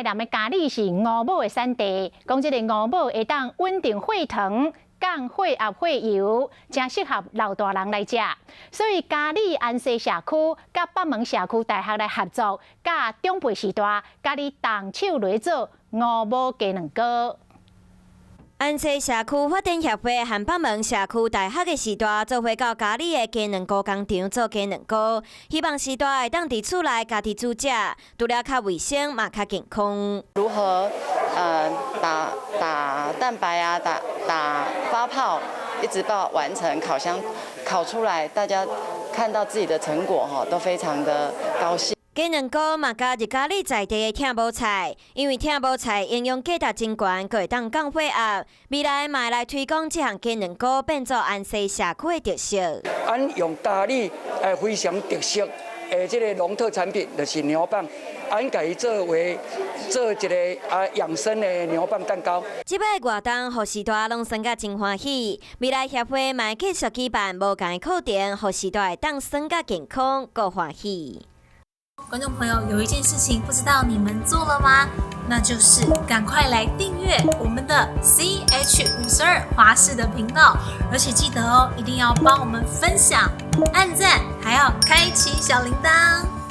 南的咖喱是乌母的产地，讲这个乌母会当稳定血糖。降血压、血油，正适合老大人来食。所以嘉义安西社区甲北门社区大学来合作，甲长辈时代甲你动手来做乌母鸡卵糕。安西社区发展协会和北门社区大学的时代做伙到嘉义的鸡卵糕工厂做鸡卵糕，希望时代会当伫厝内家己煮食，除了较卫生嘛较健康。如何打蛋白啊，打发泡，一直到完成烤箱烤出来，大家看到自己的成果哈，都非常的高兴。鸡卵糕嘛加入嘉义在地的听无菜，因为听无菜营养价值真悬，佫会当降血压。未来嘛来推广这项鸡卵糕，变做安西社区的特色。俺用嘉义非常特色的这个农特产品，就是牛蒡。俺家己做一个养生的牛蒡蛋糕。即摆活动，互时代拢算甲真欢喜。未来协会嘛继续举办无同的课程，互时代当算甲健康，够欢喜。观众朋友，有一件事情不知道你们做了吗？那就是赶快来订阅我们的 CH52华视的频道，而且记得哦，一定要帮我们分享、按赞，还要开启小铃铛。